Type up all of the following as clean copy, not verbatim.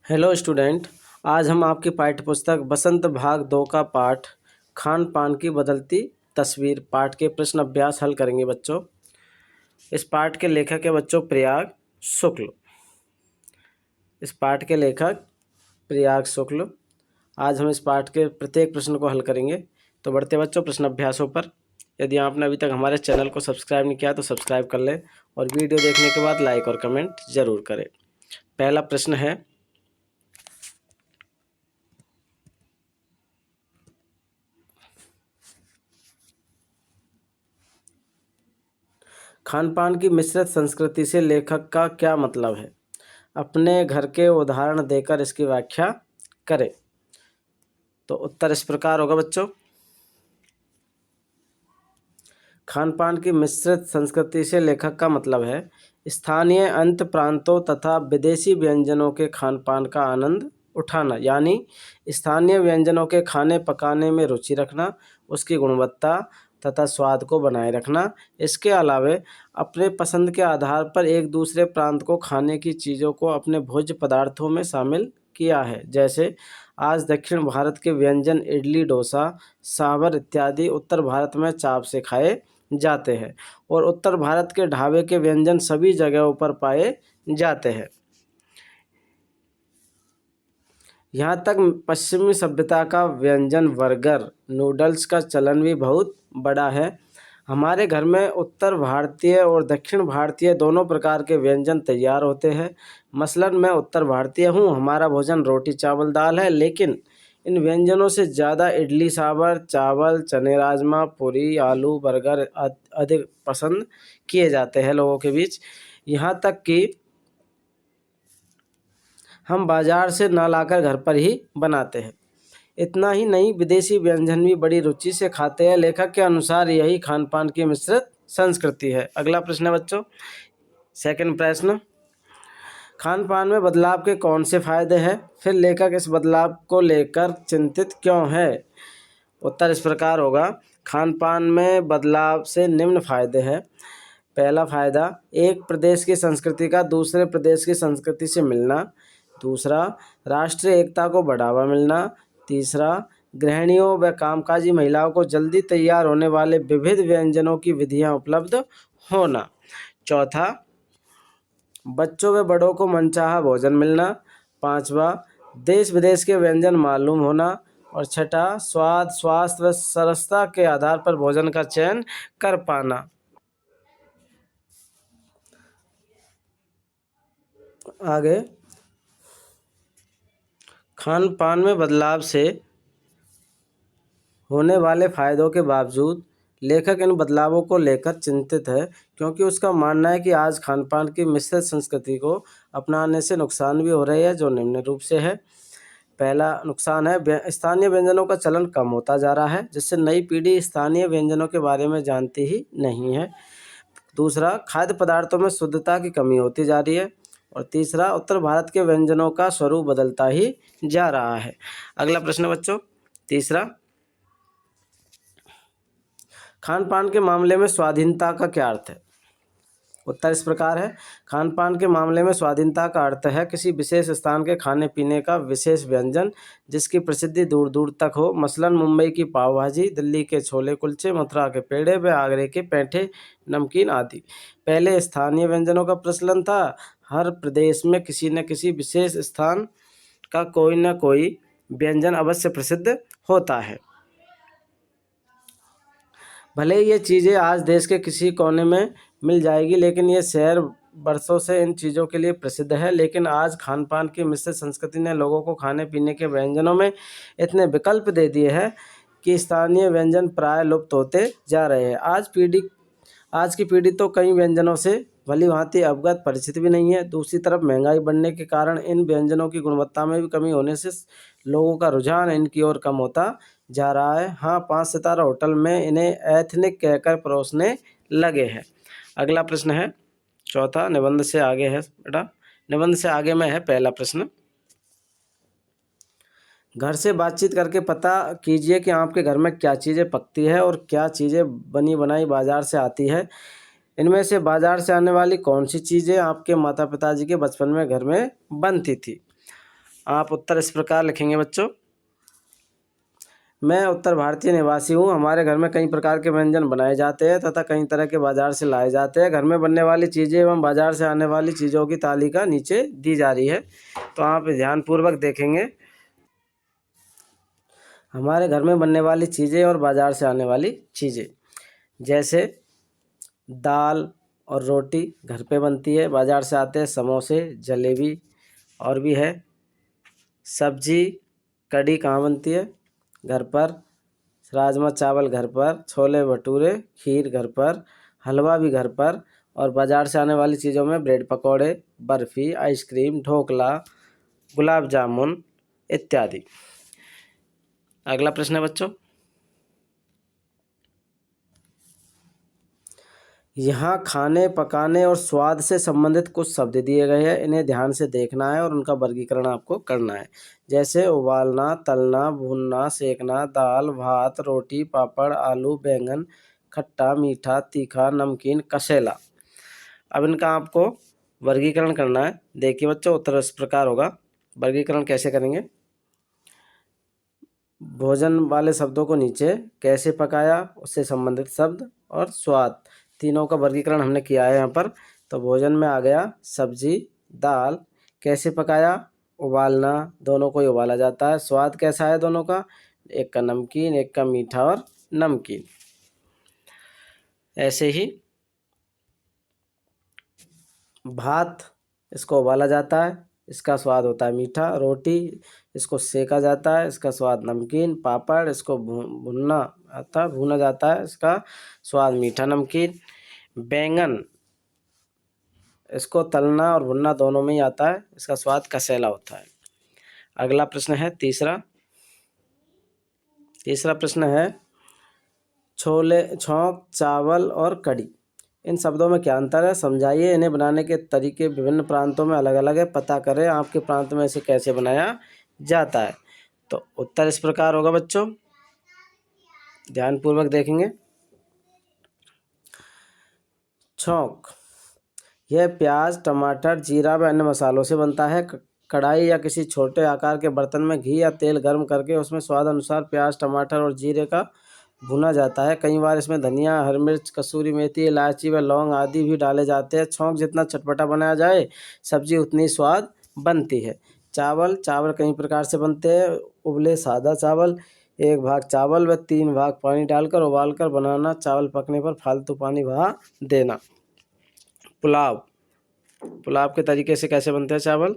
Hello student. आज हम आपकी पाठ्यपुस्तक बसंत भाग 2 का पाठ खान पान की बदलती तस्वीर पाठ के प्रश्न अभ्यास हल करेंगे बच्चों। इस पाठ के लेखक है बच्चों प्रयाग शुक्ल। इस पाठ के लेखक प्रयाग शुक्ल। आज हम इस पाठ के प्रत्येक प्रश्न को हल करेंगे। तो बढ़ते बच्चों प्रश्न अभ्यासों पर। यदि आपने अभी तक हमारे चैनल को सब्सक्राइब नहीं किया तो सब्सक्राइब कर लें और वीडियो देखने के बाद लाइक और कमेंट जरूर करें। पहला प्रश्न है, खान पान की मिश्रित संस्कृति से लेखक का क्या मतलब है? अपने घर के उदाहरण देकर इसकी व्याख्या करें। तो उत्तर इस प्रकार होगा बच्चों। खान पान की मिश्रित संस्कृति से लेखक का मतलब है स्थानीय अंत प्रांतों तथा विदेशी व्यंजनों के खान पान का आनंद उठाना, यानी स्थानीय व्यंजनों के खाने पकाने में रुचि रखना, उसकी गुणवत्ता तथा स्वाद को बनाए रखना। इसके अलावे अपने पसंद के आधार पर एक दूसरे प्रांत को खाने की चीज़ों को अपने भोज्य पदार्थों में शामिल किया है। जैसे आज दक्षिण भारत के व्यंजन इडली, डोसा, सांभर इत्यादि उत्तर भारत में चाव से खाए जाते हैं और उत्तर भारत के ढाबे के व्यंजन सभी जगहों पर पाए जाते हैं। यहाँ तक पश्चिमी सभ्यता का व्यंजन बर्गर, नूडल्स का चलन भी बहुत बड़ा है। हमारे घर में उत्तर भारतीय और दक्षिण भारतीय दोनों प्रकार के व्यंजन तैयार होते हैं। मसलन मैं उत्तर भारतीय हूँ, हमारा भोजन रोटी चावल दाल है, लेकिन इन व्यंजनों से ज़्यादा इडली सांभर, चावल, चने राजमा, पूरी, आलू, बर्गर अधिक पसंद किए जाते हैं लोगों के बीच। यहाँ तक कि हम बाजार से ना लाकर घर पर ही बनाते हैं। इतना ही नहीं, विदेशी व्यंजन भी बड़ी रुचि से खाते हैं। लेखक के अनुसार यही खान पान की मिश्रित संस्कृति है। अगला प्रश्न है बच्चों, सेकंड प्रश्न, खान पान में बदलाव के कौन से फायदे हैं? फिर लेखक इस बदलाव को लेकर चिंतित क्यों है? उत्तर इस प्रकार होगा। खान पान में बदलाव से निम्न फायदे हैं। पहला फायदा, एक प्रदेश की संस्कृति का दूसरे प्रदेश की संस्कृति से मिलना। दूसरा, राष्ट्रीय एकता को बढ़ावा मिलना। तीसरा, गृहिणियों व कामकाजी महिलाओं को जल्दी तैयार होने वाले विविध व्यंजनों की विधियां उपलब्ध होना। चौथा, बच्चों व बड़ों को मनचाहा भोजन मिलना। पांचवा, देश विदेश के व्यंजन मालूम होना। और छठा, स्वाद, स्वास्थ्य व सरसता के आधार पर भोजन का चयन कर पाना। आगे, खान पान में बदलाव से होने वाले फायदों के बावजूद लेखक इन बदलावों को लेकर चिंतित है, क्योंकि उसका मानना है कि आज खान पान की मिश्रित संस्कृति को अपनाने से नुकसान भी हो रहे हैं, जो निम्न रूप से है। पहला नुकसान है, स्थानीय व्यंजनों का चलन कम होता जा रहा है, जिससे नई पीढ़ी स्थानीय व्यंजनों के बारे में जानती ही नहीं है। दूसरा, खाद्य पदार्थों में शुद्धता की कमी होती जा रही है। और तीसरा, उत्तर भारत के व्यंजनों का स्वरूप बदलता ही जा रहा है। अगला प्रश्न बच्चों, तीसरा, खान पान के मामले में स्वाधीनता का क्या अर्थ है? उत्तर इस प्रकार है। खान पान के मामले में स्वाधीनता का अर्थ है किसी विशेष स्थान के खाने पीने का विशेष व्यंजन जिसकी प्रसिद्धि दूर दूर तक हो। मसलन मुंबई की पाव भाजी, दिल्ली के छोले कुलचे, मथुरा के पेड़े व आगरे के पेठे नमकीन आदि। पहले स्थानीय व्यंजनों का प्रचलन था। हर प्रदेश में किसी न किसी विशेष स्थान का कोई न कोई व्यंजन अवश्य प्रसिद्ध होता है। भले ही ये चीज़ें आज देश के किसी कोने में मिल जाएगी, लेकिन ये शहर बरसों से इन चीज़ों के लिए प्रसिद्ध है। लेकिन आज खान पान की मिश्रित संस्कृति ने लोगों को खाने पीने के व्यंजनों में इतने विकल्प दे दिए हैं कि स्थानीय व्यंजन प्राय लुप्त होते जा रहे हैं। आज की पीढ़ी तो कई व्यंजनों से भली भांति अवगत परिचित भी नहीं है। दूसरी तरफ महंगाई बढ़ने के कारण इन व्यंजनों की गुणवत्ता में भी कमी होने से लोगों का रुझान इनकी ओर कम होता जा रहा है। हाँ, 5 सितारा होटल में इन्हें एथनिक कहकर परोसने लगे हैं। अगला प्रश्न है चौथा, निबंध से आगे है बेटा। निबंध से आगे में है पहला प्रश्न, घर से बातचीत करके पता कीजिए कि आपके घर में क्या चीज़ें पकती है और क्या चीज़ें बनी बनाई बाजार से आती है। इनमें से बाजार से आने वाली कौन सी चीज़ें आपके माता पिताजी के बचपन में घर में बनती थी? आप उत्तर इस प्रकार लिखेंगे बच्चों। मैं उत्तर भारतीय निवासी हूँ। हमारे घर में कई प्रकार के व्यंजन बनाए जाते हैं तथा कई तरह के बाजार से लाए जाते हैं। घर में बनने वाली चीज़ें एवं बाजार से आने वाली चीज़ों की तालिका नीचे दी जा रही है, तो आप ध्यानपूर्वक देखेंगे। हमारे घर में बनने वाली चीज़ें और बाजार से आने वाली चीज़ें, जैसे दाल और रोटी घर पे बनती है, बाजार से आते हैं समोसे, जलेबी, और भी है सब्जी। कढ़ी कहाँ बनती है? घर पर। राजमा चावल घर पर। छोले भटूरे खीर घर पर। हलवा भी घर पर। और बाजार से आने वाली चीज़ों में ब्रेड पकौड़े, बर्फ़ी, आइसक्रीम, ढोकला, गुलाब जामुन इत्यादि। अगला प्रश्न है बच्चों, यहाँ खाने पकाने और स्वाद से संबंधित कुछ शब्द दिए गए हैं, इन्हें ध्यान से देखना है और उनका वर्गीकरण आपको करना है। जैसे उबालना, तलना, भूनना, सेकना, दाल, भात, रोटी, पापड़, आलू, बैंगन, खट्टा, मीठा, तीखा, नमकीन, कसेला। अब इनका आपको वर्गीकरण करना है। देखिए बच्चों, उत्तर इस प्रकार होगा। वर्गीकरण कैसे करेंगे? भोजन वाले शब्दों को नीचे, कैसे पकाया उससे संबंधित शब्द, और स्वाद, तीनों का वर्गीकरण हमने किया है यहाँ पर। तो भोजन में आ गया सब्जी, दाल। कैसे पकाया? उबालना, दोनों को ही उबाला जाता है। स्वाद कैसा है दोनों का? एक का नमकीन, एक का मीठा और नमकीन। ऐसे ही भात, इसको उबाला जाता है, इसका स्वाद होता है मीठा। रोटी, इसको सेका जाता है, इसका स्वाद नमकीन। पापड़, इसको भूना जाता है, इसका स्वाद मीठा नमकीन। बैंगन, इसको तलना और भुनना दोनों में ही आता है, इसका स्वाद कसेला होता है। अगला प्रश्न है तीसरा प्रश्न है छोले, छौंक, चावल और कड़ी, इन शब्दों में क्या अंतर है? समझाइए। इन्हें बनाने के तरीके विभिन्न प्रांतों में अलग अलग है, पता करें आपके प्रांत में इसे कैसे बनाया जाता है। तो उत्तर इस प्रकार होगा बच्चों, ध्यानपूर्वक देखेंगे। छौंक, यह प्याज, टमाटर, जीरा व अन्य मसालों से बनता है। कढ़ाई या किसी छोटे आकार के बर्तन में घी या तेल गर्म करके उसमें स्वाद अनुसार प्याज, टमाटर और जीरे का भुना जाता है। कई बार इसमें धनिया, हरी मिर्च, कसूरी मेथी, इलायची व लौंग आदि भी डाले जाते हैं। छौंक जितना चटपटा बनाया जाए, सब्जी उतनी स्वाद बनती है। चावल कई प्रकार से बनते हैं। उबले सादा चावल, 1 भाग चावल व 3 भाग पानी डालकर उबालकर बनाना। चावल पकने पर फालतू पानी बहा देना। पुलाव के तरीके से कैसे बनते हैं चावल?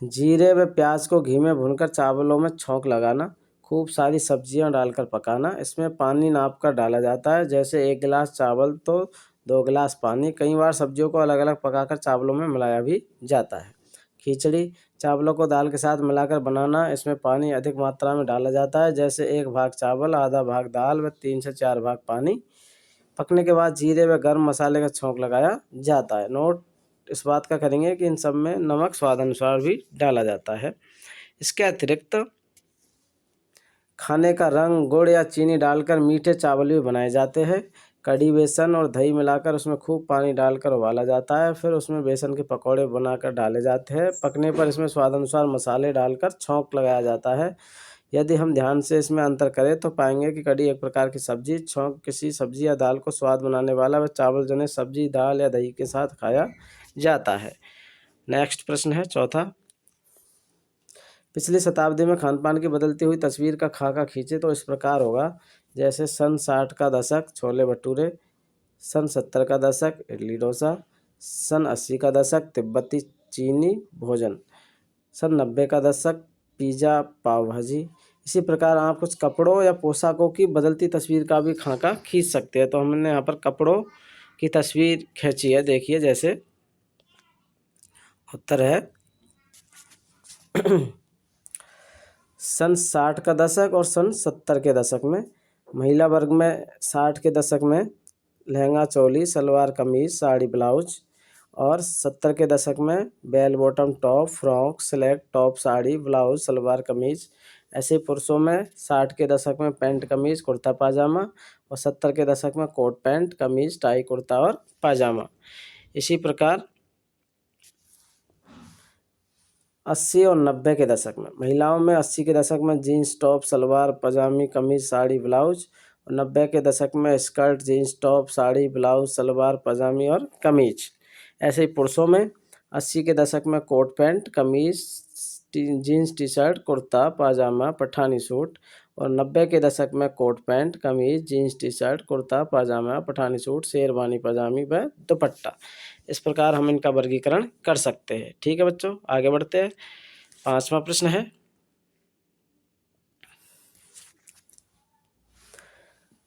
जीरे व प्याज को घी में भूनकर चावलों में छौंक लगाना। खूब सारी सब्जियां डालकर पकाना। इसमें पानी नाप कर डाला जाता है, जैसे 1 गिलास चावल तो 2 गिलास पानी। कई बार सब्जियों को अलग अलग पकाकर चावलों में मिलाया भी जाता है। खिचड़ी, चावलों को दाल के साथ मिलाकर बनाना। इसमें पानी अधिक मात्रा में डाला जाता है, जैसे 1 भाग चावल, आधा भाग दाल व 3 से 4 भाग पानी। पकने के बाद जीरे व गर्म मसाले का छौंक लगाया जाता है। नोट इस बात का करेंगे कि इन सब में नमक स्वाद अनुसार भी डाला जाता है। इसके अतिरिक्त खाने का रंग, गुड़ या चीनी डालकर मीठे चावल भी बनाए जाते हैं। कढ़ी, बेसन और दही मिलाकर उसमें खूब पानी डालकर उबाला जाता है, फिर उसमें बेसन के पकौड़े बनाकर डाले जाते हैं। पकने पर इसमें स्वाद अनुसार मसाले डालकर छौंक लगाया जाता है। यदि हम ध्यान से इसमें अंतर करें तो पाएंगे कि कढ़ी एक प्रकार की सब्जी, छौंक किसी सब्जी या दाल को स्वाद बनाने वाला व चावल जिन्हें सब्जी, दाल या दही के साथ खाया जाता है। नेक्स्ट प्रश्न है चौथा। पिछली शताब्दी में खान पान की बदलती हुई तस्वीर का खाका खींचे तो इस प्रकार होगा। जैसे सन 60 का दशक छोले भटूरे, सन 70 का दशक इडली डोसा, सन 80 का दशक तिब्बती चीनी भोजन, सन 90 का दशक पिज़्ज़ा, पाव भाजी। इसी प्रकार आप कुछ कपड़ों या पोशाकों की बदलती तस्वीर का भी खाका खींच सकते हैं। तो हमने यहाँ पर कपड़ों की तस्वीर खींची है, देखिए। जैसे उत्तर है सन 60 का दशक और सन 70 के दशक में महिला वर्ग में 60 के दशक में लहंगा, चोली, सलवार कमीज, साड़ी, ब्लाउज, और 70 के दशक में bell bottom top, frock, slate top, sari, blouse, salwar kameez. ऐसे पुरुषों में 60 के दशक में पैंट कमीज, कुर्ता पाजामा, और 70 के दशक में कोट पैंट, कमीज, टाई, कुर्ता और पाजामा। इसी प्रकार 80 और 90 के दशक में महिलाओं में 80 के दशक में जीन्स टॉप सलवार पजामी कमीज साड़ी ब्लाउज, और 90 के दशक में skirt jeans top sari blouse salwar पजामी और कमीज। ऐसे ही पुरुषों में 80 के दशक में कोट पैंट कमीज जीन्स टी शर्ट कुर्ता पाजामा पठानी सूट, और 90 के दशक में कोट पैंट कमीज जीन्स टी शर्ट कुर्ता पाजामा पठानी सूट शेरवानी पजामी व दुपट्टा। इस प्रकार हम इनका वर्गीकरण कर सकते हैं। ठीक है बच्चों, आगे बढ़ते हैं। 5वां प्रश्न है,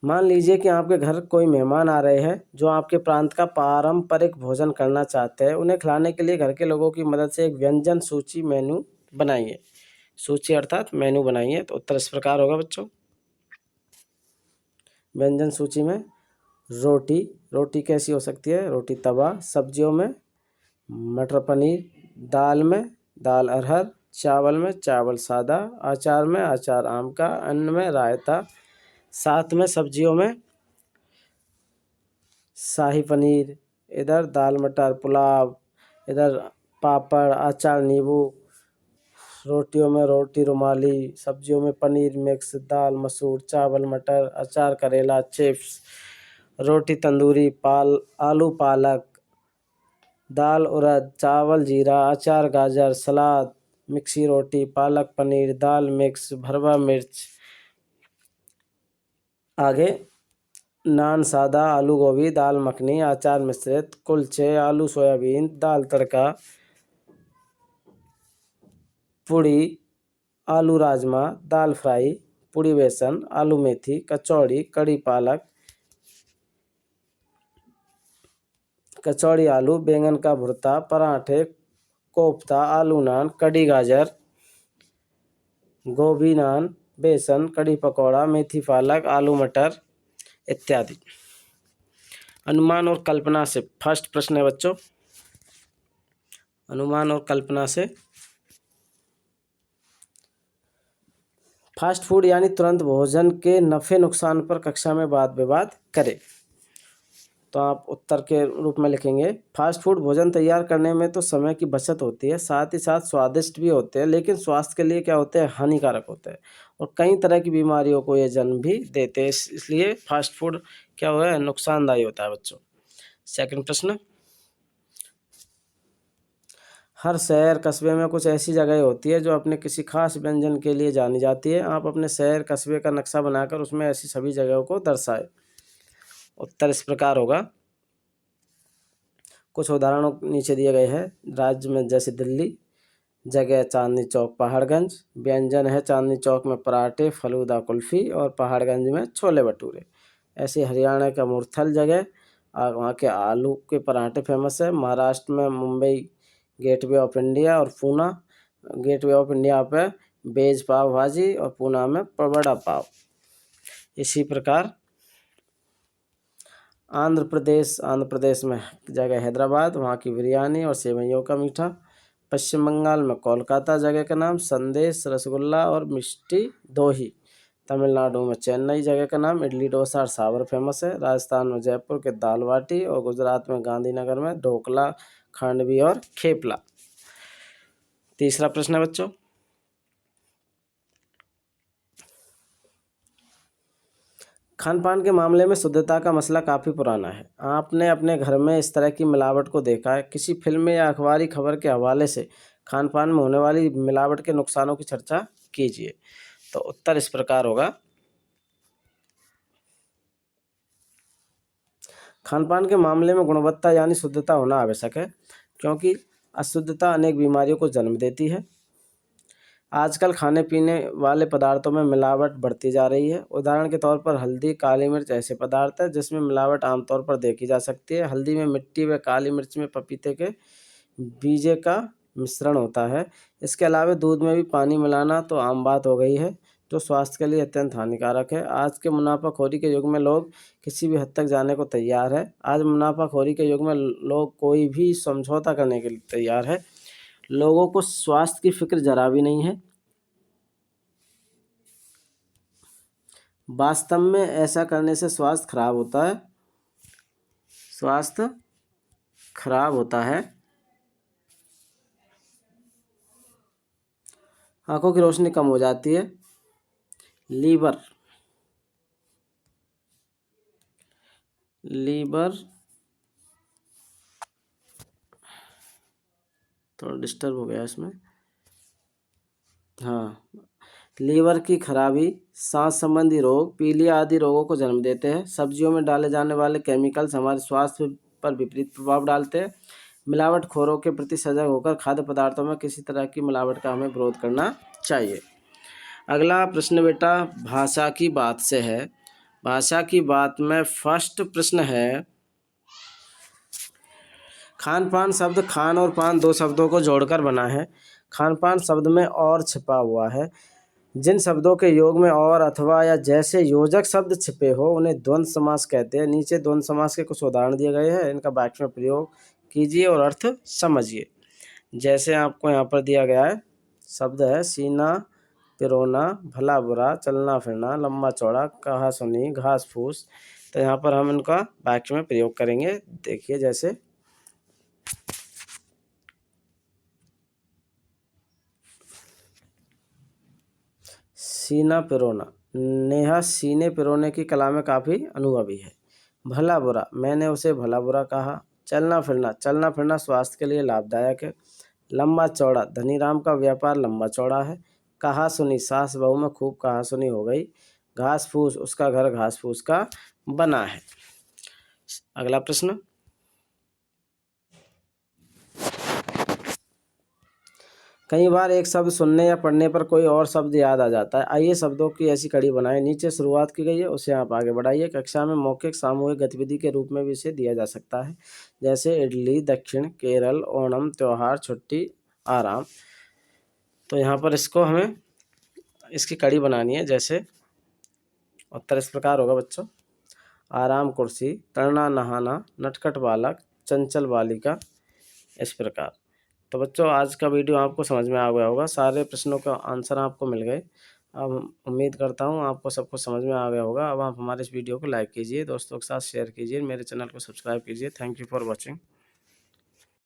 मान लीजिए कि आपके घर कोई मेहमान आ रहे हैं जो आपके प्रांत का पारंपरिक भोजन करना चाहते हैं। उन्हें खिलाने के लिए घर के लोगों की मदद से एक व्यंजन सूची मेनू बनाइए। सूची अर्थात मेनू बनाइए। तो उत्तर इस प्रकार होगा बच्चों। व्यंजन सूची में रोटी, रोटी कैसी हो सकती है? रोटी तवा। सब्जियों में मटर पनीर, दाल में दाल अरहर, चावल में चावल सादा, अचार में अचार आम का, अन्न में रायता, साथ में सब्जियों में शाही पनीर, इधर दाल मटर पुलाव, इधर पापड़ अचार नींबू, रोटियों में रोटी रुमाली, सब्जियों में पनीर मिक्स, दाल मसूर, चावल मटर, अचार करेला, चिप्स, रोटी तंदूरी, आलू पालक, दाल उड़द, चावल जीरा, अचार गाजर, सलाद, मिक्सी रोटी, पालक पनीर, दाल मिक्स, भरवा मिर्च। आगे नान सादा, आलू गोभी, दाल मखनी, अचार मिश्रित, कुलचे, आलू सोयाबीन, दाल तड़का, पूड़ी, आलू राजमा, दाल फ्राई, पूड़ी बेसन, आलू मेथी, कचौड़ी, कड़ी पालक, कचौड़ी आलू, बैंगन का भुर्ता, पराठे, कोफ्ता, आलू नान, कड़ी गाजर, गोभी नान, बेसन, कड़ी पकौड़ा, मेथी पालक, आलू मटर इत्यादि। अनुमान और कल्पना से फर्स्ट प्रश्न है बच्चों। अनुमान और कल्पना से फास्ट फूड यानी तुरंत भोजन के नफ़े नुकसान पर कक्षा में वाद विवाद करें। तो आप उत्तर के रूप में लिखेंगे, फास्ट फूड भोजन तैयार करने में तो समय की बचत होती है, साथ ही साथ स्वादिष्ट भी होते हैं, लेकिन स्वास्थ्य के लिए क्या होते हैं? हानिकारक होते हैं और कई तरह की बीमारियों को ये जन्म भी देते हैं। इसलिए फास्ट फूड क्या हुआ है? नुकसानदायी होता है बच्चों। सेकंड प्रश्न, हर शहर कस्बे में कुछ ऐसी जगह होती है जो अपने किसी खास व्यंजन के लिए जानी जाती है। आप अपने शहर कस्बे का नक्शा बनाकर उसमें ऐसी सभी जगहों को दर्शाएं। उत्तर इस प्रकार होगा। कुछ उदाहरणों नीचे दिए गए हैं। राज्य में जैसे दिल्ली, जगह चांदनी चौक पहाड़गंज, व्यंजन है चांदनी चौक में पराठे फलूदा कुल्फ़ी और पहाड़गंज में छोले भटूरे। ऐसे हरियाणा का मुरथल जगह, वहाँ के आलू के पराठे फेमस है। महाराष्ट्र में मुंबई गेटवे ऑफ इंडिया और पूना गेटवे ऑफ इंडिया पे वेज पाव भाजी और पूना में वड़ा पाव। इसी प्रकार आंध्र प्रदेश में जगह हैदराबाद, वहाँ की बिरयानी और सेवइयों का मीठा। पश्चिम बंगाल में कोलकाता जगह का नाम संदेश रसगुल्ला और मिष्टी दोही। तमिलनाडु में चेन्नई जगह का नाम इडली डोसा और सांभर फेमस है। राजस्थान में जयपुर के दाल बाटी और गुजरात में गांधीनगर में ढोकला खांडवी और खेपला। तीसरा प्रश्न है बच्चों, खान पान के मामले में शुद्धता का मसला काफ़ी पुराना है। आपने अपने घर में इस तरह की मिलावट को देखा है? किसी फिल्म या अखबारी खबर के हवाले से खान पान में होने वाली मिलावट के नुकसानों की चर्चा कीजिए। तो उत्तर इस प्रकार होगा। खान पान के मामले में गुणवत्ता यानी शुद्धता होना आवश्यक है, क्योंकि अशुद्धता अनेक बीमारियों को जन्म देती है। आजकल खाने पीने वाले पदार्थों में मिलावट बढ़ती जा रही है। उदाहरण के तौर पर हल्दी काली मिर्च ऐसे पदार्थ है जिसमें मिलावट आमतौर पर देखी जा सकती है। हल्दी में मिट्टी व काली मिर्च में पपीते के बीजे का मिश्रण होता है। इसके अलावा दूध में भी पानी मिलाना तो आम बात हो गई है, जो स्वास्थ्य के लिए अत्यंत हानिकारक है। आज के मुनाफाखोरी के युग में लोग किसी भी हद तक जाने को तैयार है। आज मुनाफाखोरी के युग में लोग कोई भी समझौता करने के लिए तैयार है। लोगों को स्वास्थ्य की फिक्र जरा भी नहीं है। वास्तव में ऐसा करने से स्वास्थ्य खराब होता है। स्वास्थ्य खराब होता है। आंखों की रोशनी कम हो जाती है। लीवर, लीवर थोड़ा डिस्टर्ब हो गया इसमें। हाँ, लीवर की खराबी, सांस संबंधी रोग, पीलिया आदि रोगों को जन्म देते हैं। सब्जियों में डाले जाने वाले केमिकल्स हमारे स्वास्थ्य पर विपरीत प्रभाव डालते हैं। मिलावटखोरों के प्रति सजग होकर खाद्य पदार्थों में किसी तरह की मिलावट का हमें विरोध करना चाहिए। अगला प्रश्न बेटा भाषा की बात से है। भाषा की बात में फर्स्ट प्रश्न है, खान पान शब्द खान और पान दो शब्दों को जोड़कर बना है। खान पान शब्द में और छिपा हुआ है। जिन शब्दों के योग में और अथवा या जैसे योजक शब्द छिपे हो उन्हें द्वंद्व समास कहते हैं। नीचे द्वंद्व समास के कुछ उदाहरण दिए गए हैं, इनका वाक्य में प्रयोग कीजिए और अर्थ समझिए। जैसे आपको यहाँ पर दिया गया है, शब्द है सीना पिरोना, भला बुरा, चलना फिरना, लंबा चौड़ा, कहा सुनी, घास फूस। तो यहाँ पर हम इनका वाक्य में प्रयोग करेंगे। देखिए जैसे सीना पिरोना, नेहा सीने पिरोने की कला में काफ़ी अनुभवी है। भला बुरा, मैंने उसे भला बुरा कहा। चलना फिरना, चलना फिरना स्वास्थ्य के लिए लाभदायक है। लंबा चौड़ा, धनीराम का व्यापार लंबा चौड़ा है। कहा सुनी, सास बहू में खूब कहा सुनी हो गई। घास फूस, उसका घर घास फूस का बना है। अगला प्रश्न, कई बार एक शब्द सुनने या पढ़ने पर कोई और शब्द याद आ जाता है। आइए शब्दों की ऐसी कड़ी बनाएं। नीचे शुरुआत की गई है, उसे आप आगे बढ़ाइए। कक्षा में मौखिक सामूहिक गतिविधि के रूप में भी इसे दिया जा सकता है, जैसे इडली, दक्षिण, केरल, ओणम, त्योहार, छुट्टी, आराम। तो यहाँ पर इसको हमें इसकी कड़ी बनानी है। जैसे उत्तर इस प्रकार होगा बच्चों, आराम कुर्सी, तैरना नहाना, नटखट बालक, चंचल बालिका, इस प्रकार। तो बच्चों आज का वीडियो आपको समझ में आ गया होगा, सारे प्रश्नों का आंसर आपको मिल गए। अब उम्मीद करता हूँ आपको सब कुछ समझ में आ गया होगा। अब आप हमारे इस वीडियो को लाइक कीजिए, दोस्तों के साथ शेयर कीजिए, मेरे चैनल को सब्सक्राइब कीजिए। Thank you for watching.